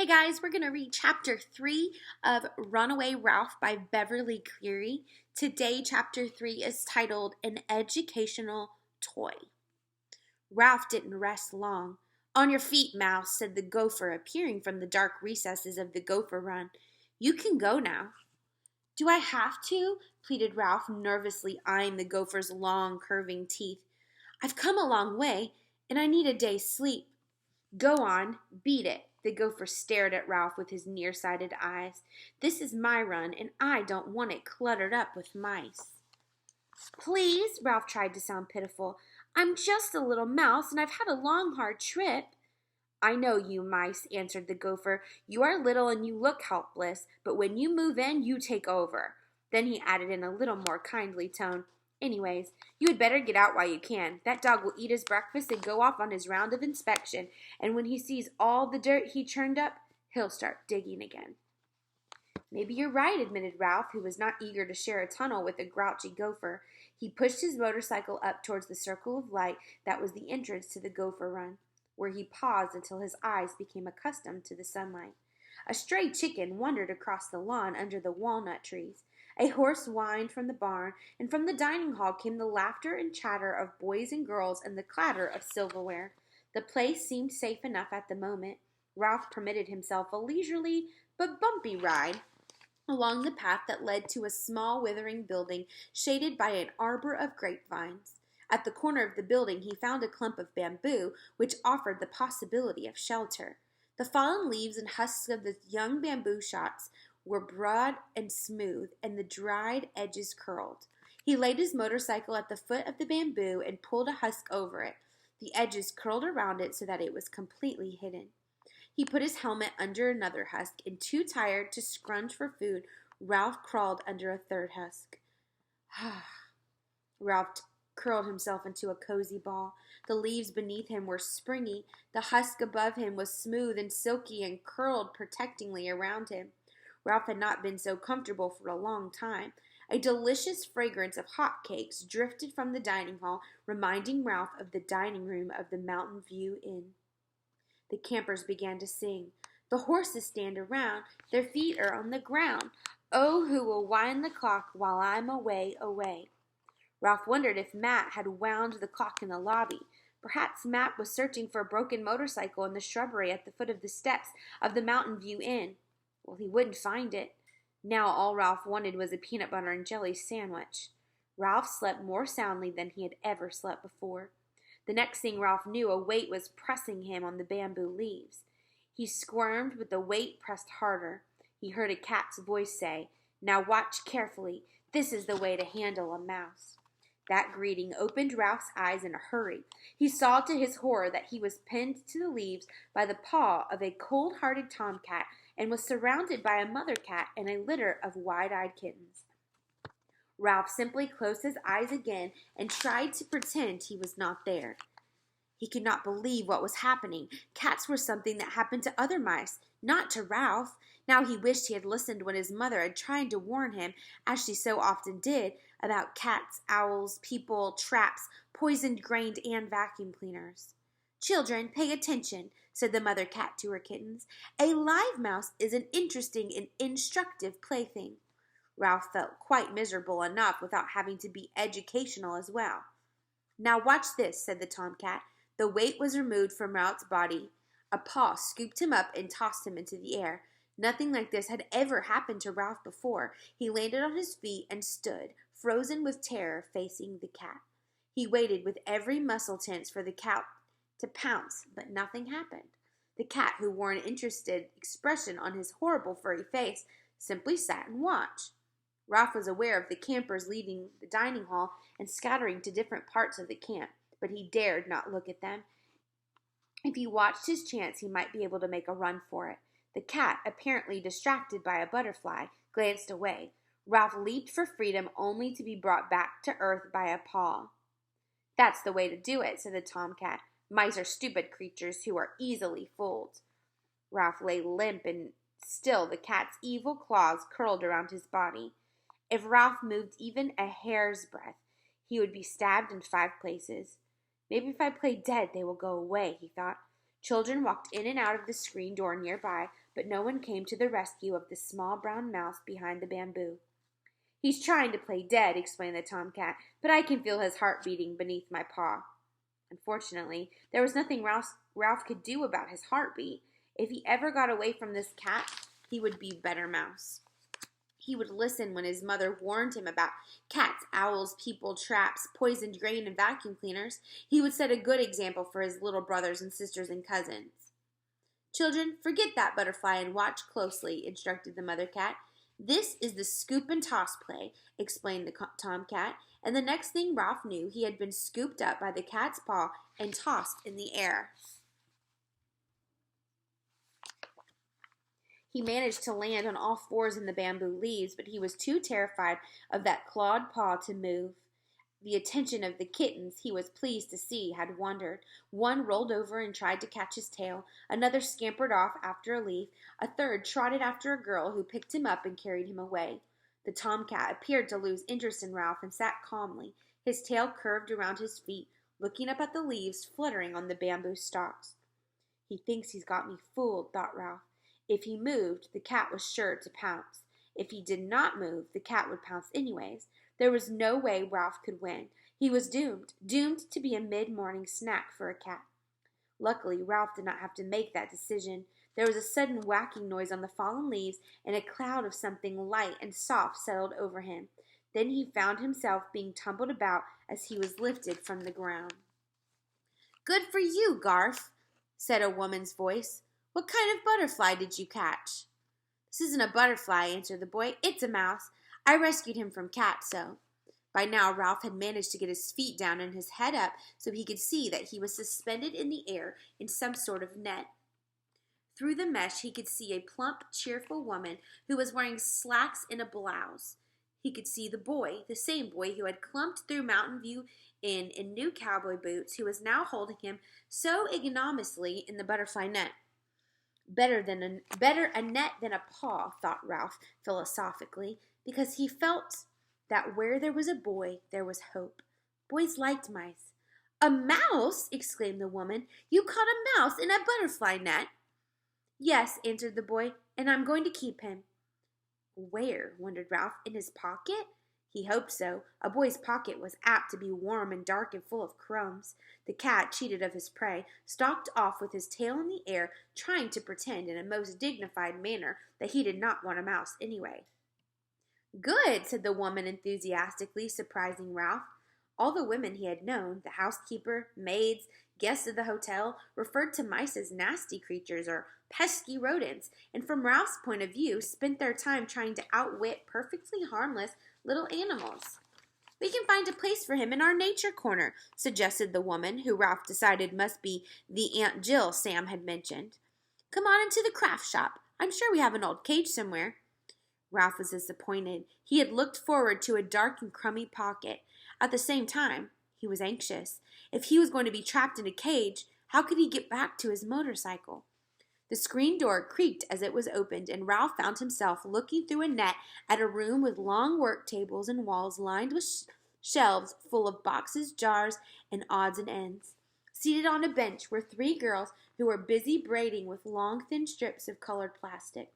Hey guys, we're going to read chapter 3 of Runaway Ralph by Beverly Cleary. Today, chapter 3 is titled An Educational Toy. Ralph didn't rest long. "On your feet, Mouse," said the gopher, appearing from the dark recesses of the gopher run. "You can go now." "Do I have to?" pleaded Ralph, nervously eyeing the gopher's long, curving teeth. "I've come a long way, and I need a day's sleep." "Go on, beat it." The gopher stared at Ralph with his nearsighted eyes. "This is my run, and I don't want it cluttered up with mice." "Please," Ralph tried to sound pitiful. "I'm just a little mouse, and I've had a long, hard trip." "I know you, mice," answered the gopher. "You are little and you look helpless, but when you move in, you take over." Then he added in a little more kindly tone, "Anyways, you had better get out while you can. That dog will eat his breakfast and go off on his round of inspection, and when he sees all the dirt he churned up, he'll start digging again." "Maybe you're right," admitted Ralph, who was not eager to share a tunnel with a grouchy gopher. He pushed his motorcycle up towards the circle of light that was the entrance to the gopher run, where he paused until his eyes became accustomed to the sunlight. A stray chicken wandered across the lawn under the walnut trees. A horse whined from the barn, and from the dining hall came the laughter and chatter of boys and girls and the clatter of silverware. The place seemed safe enough at the moment. Ralph permitted himself a leisurely but bumpy ride along the path that led to a small withering building shaded by an arbor of grapevines. At the corner of the building he found a clump of bamboo which offered the possibility of shelter. The fallen leaves and husks of the young bamboo shoots were broad and smooth, and the dried edges curled. He laid his motorcycle at the foot of the bamboo and pulled a husk over it. The edges curled around it so that it was completely hidden. He put his helmet under another husk, and too tired to scrunch for food, Ralph crawled under a third husk. Ralph curled himself into a cozy ball. The leaves beneath him were springy. The husk above him was smooth and silky and curled protectingly around him. Ralph had not been so comfortable for a long time. A delicious fragrance of hot cakes drifted from the dining hall, reminding Ralph of the dining room of the Mountain View Inn. The campers began to sing. "The horses stand around, their feet are on the ground. Oh, who will wind the clock while I'm away, away?" Ralph wondered if Matt had wound the clock in the lobby. Perhaps Matt was searching for a broken motorcycle in the shrubbery at the foot of the steps of the Mountain View Inn. Well, he wouldn't find it. Now all Ralph wanted was a peanut butter and jelly sandwich. Ralph slept more soundly than he had ever slept before. The next thing Ralph knew, a weight was pressing him on the bamboo leaves. He squirmed, but the weight pressed harder. He heard a cat's voice say, "Now watch carefully. This is the way to handle a mouse." That greeting opened Ralph's eyes in a hurry. He saw to his horror that he was pinned to the leaves by the paw of a cold-hearted tomcat and was surrounded by a mother cat and a litter of wide-eyed kittens. Ralph simply closed his eyes again and tried to pretend he was not there. He could not believe what was happening. Cats were something that happened to other mice, not to Ralph. Now he wished he had listened when his mother had tried to warn him, as she so often did, about cats, owls, people, traps, poisoned grain, and vacuum cleaners. "Children, pay attention," said the mother cat to her kittens. "A live mouse is an interesting and instructive plaything." Ralph felt quite miserable enough without having to be educational as well. "Now watch this," said the tomcat. The weight was removed from Ralph's body. A paw scooped him up and tossed him into the air. Nothing like this had ever happened to Ralph before. He landed on his feet and stood, frozen with terror, facing the cat. He waited with every muscle tense for the cat to pounce, but nothing happened. The cat, who wore an interested expression on his horrible furry face, simply sat and watched. Ralph was aware of the campers leaving the dining hall and scattering to different parts of the camp, but he dared not look at them. If he watched his chance, he might be able to make a run for it. The cat, apparently distracted by a butterfly, glanced away. Ralph leaped for freedom only to be brought back to earth by a paw. "That's the way to do it," said the tomcat. "Mice are stupid creatures who are easily fooled." Ralph lay limp, and still the cat's evil claws curled around his body. If Ralph moved even a hair's breadth, he would be stabbed in 5 places. "Maybe if I play dead they will go away," he thought. Children walked in and out of the screen door nearby, but no one came to the rescue of the small brown mouse behind the bamboo. "He's trying to play dead," explained the tomcat, "but I can feel his heart beating beneath my paw." Unfortunately, there was nothing Ralph could do about his heartbeat. If he ever got away from this cat, he would be a better mouse. He would listen when his mother warned him about cats, owls, people, traps, poisoned grain, and vacuum cleaners. He would set a good example for his little brothers and sisters and cousins. "Children, forget that butterfly and watch closely," instructed the mother cat. "This is the scoop and toss play," explained the tomcat, and the next thing Ralph knew, he had been scooped up by the cat's paw and tossed in the air. He managed to land on all fours in the bamboo leaves, but he was too terrified of that clawed paw to move. The attention of the kittens, he was pleased to see, had wandered. One rolled over and tried to catch his tail. Another scampered off after a leaf. A third trotted after a girl, who picked him up and carried him away. The tomcat appeared to lose interest in Ralph and sat calmly, his tail curved around his feet, looking up at the leaves fluttering on the bamboo stalks. "He thinks he's got me fooled," thought Ralph. If he moved, the cat was sure to pounce. If he did not move, the cat would pounce anyways. There was no way Ralph could win. He was doomed to be a mid-morning snack for a cat. Luckily, Ralph did not have to make that decision. There was a sudden whacking noise on the fallen leaves, and a cloud of something light and soft settled over him. Then he found himself being tumbled about as he was lifted from the ground. "Good for you, Garf," said a woman's voice. "What kind of butterfly did you catch?" "This isn't a butterfly," answered the boy. "It's a mouse. I rescued him from Catso." By now, Ralph had managed to get his feet down and his head up so he could see that he was suspended in the air in some sort of net. Through the mesh, he could see a plump, cheerful woman who was wearing slacks and a blouse. He could see the boy, the same boy who had clumped through Mountain View in new cowboy boots, who was now holding him so ignominiously in the butterfly net. Better a net than a paw, thought Ralph philosophically, because he felt that where there was a boy, there was hope. Boys liked mice. "A mouse!" exclaimed the woman. "You caught a mouse in a butterfly net?" "Yes," answered the boy, "and I'm going to keep him." Where? Wondered Ralph. In his pocket? He hoped so. A boy's pocket was apt to be warm and dark and full of crumbs. The cat, cheated of his prey, stalked off with his tail in the air, trying to pretend in a most dignified manner that he did not want a mouse anyway. "Good," said the woman enthusiastically, surprising Ralph. All the women he had known, the housekeeper, maids, guests of the hotel, referred to mice as nasty creatures or pesky rodents, and from Ralph's point of view, spent their time trying to outwit perfectly harmless little animals. "We can find a place for him in our nature corner," suggested the woman, who Ralph decided must be the Aunt Jill Sam had mentioned. "Come on into the craft shop. I'm sure we have an old cage somewhere." Ralph was disappointed. He had looked forward to a dark and crummy pocket. At the same time, he was anxious. If he was going to be trapped in a cage, how could he get back to his motorcycle? The screen door creaked as it was opened, and Ralph found himself looking through a net at a room with long work tables and walls lined with shelves full of boxes, jars, and odds and ends. Seated on a bench were three girls who were busy braiding with long, thin strips of colored plastic.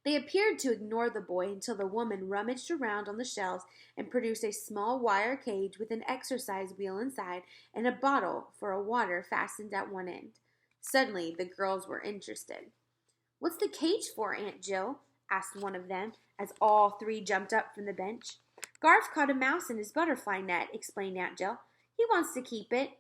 They appeared to ignore the boy until the woman rummaged around on the shelves and produced a small wire cage with an exercise wheel inside and a bottle for a water fastened at one end. Suddenly, the girls were interested. "What's the cage for, Aunt Jill?" asked one of them, as all three jumped up from the bench. "Garf caught a mouse in his butterfly net," explained Aunt Jill. "He wants to keep it."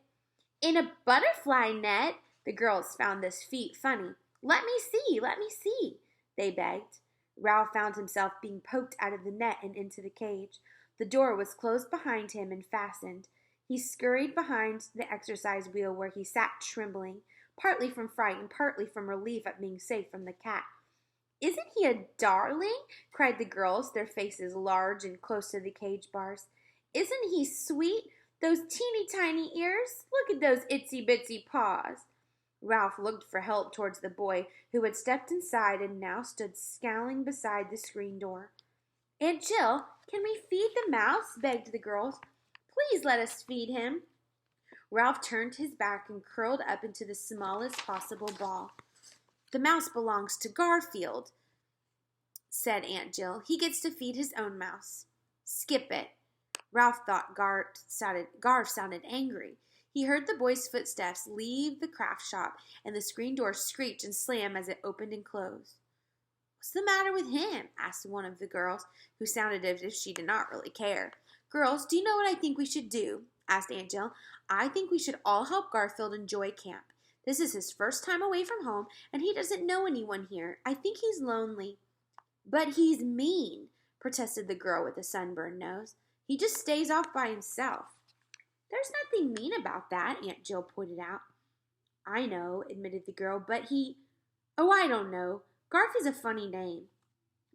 "In a butterfly net?" The girls found this feat funny. Let me see," they begged. Ralph found himself being poked out of the net and into the cage. The door was closed behind him and fastened. He scurried behind the exercise wheel where he sat trembling, partly from fright and partly from relief at being safe from the cat. "Isn't he a darling?" cried the girls, their faces large and close to the cage bars. "Isn't he sweet? Those teeny tiny ears! Look at those itsy bitsy paws!" Ralph looked for help towards the boy, who had stepped inside and now stood scowling beside the screen door. "Aunt Jill, can we feed the mouse?" begged the girls. "Please let us feed him." Ralph turned his back and curled up into the smallest possible ball. "The mouse belongs to Garfield," said Aunt Jill. "He gets to feed his own mouse." "Skip it." Ralph thought Garf sounded angry. He heard the boy's footsteps leave the craft shop and the screen door screech and slam as it opened and closed. "What's the matter with him?" asked one of the girls, who sounded as if she did not really care. "Girls, do you know what I think we should do?" asked Aunt Jill. "I think we should all help Garfield enjoy camp. This is his first time away from home, and he doesn't know anyone here. I think he's lonely." "But he's mean," protested the girl with the sunburned nose. "He just stays off by himself." "There's nothing mean about that," Aunt Jill pointed out. "I know," admitted the girl, "but oh, I don't know. Garf is a funny name."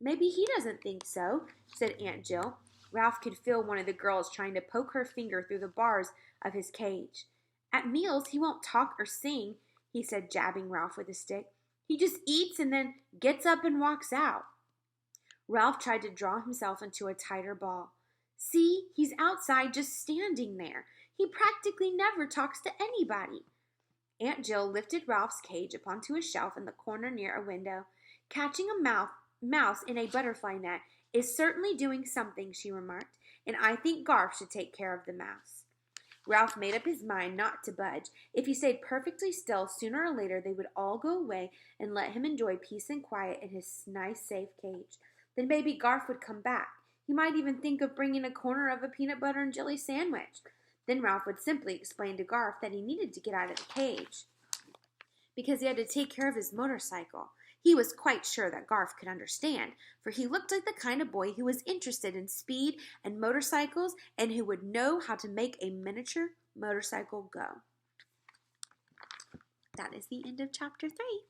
"Maybe he doesn't think so," said Aunt Jill. Ralph could feel one of the girls trying to poke her finger through the bars of his cage. "At meals, he won't talk or sing," he said, jabbing Ralph with a stick. "He just eats and then gets up and walks out." Ralph tried to draw himself into a tighter ball. "See, he's outside just standing there. He practically never talks to anybody." Aunt Jill lifted Ralph's cage up onto a shelf in the corner near a window. "Catching a mouse in a butterfly net is certainly doing something," she remarked, "and I think Garf should take care of the mouse." Ralph made up his mind not to budge. If he stayed perfectly still, sooner or later they would all go away and let him enjoy peace and quiet in his nice, safe cage. Then maybe Garf would come back. He might even think of bringing a corner of a peanut butter and jelly sandwich. Then Ralph would simply explain to Garf that he needed to get out of the cage because he had to take care of his motorcycle. He was quite sure that Garf could understand, for he looked like the kind of boy who was interested in speed and motorcycles and who would know how to make a miniature motorcycle go. That is the end of chapter 3.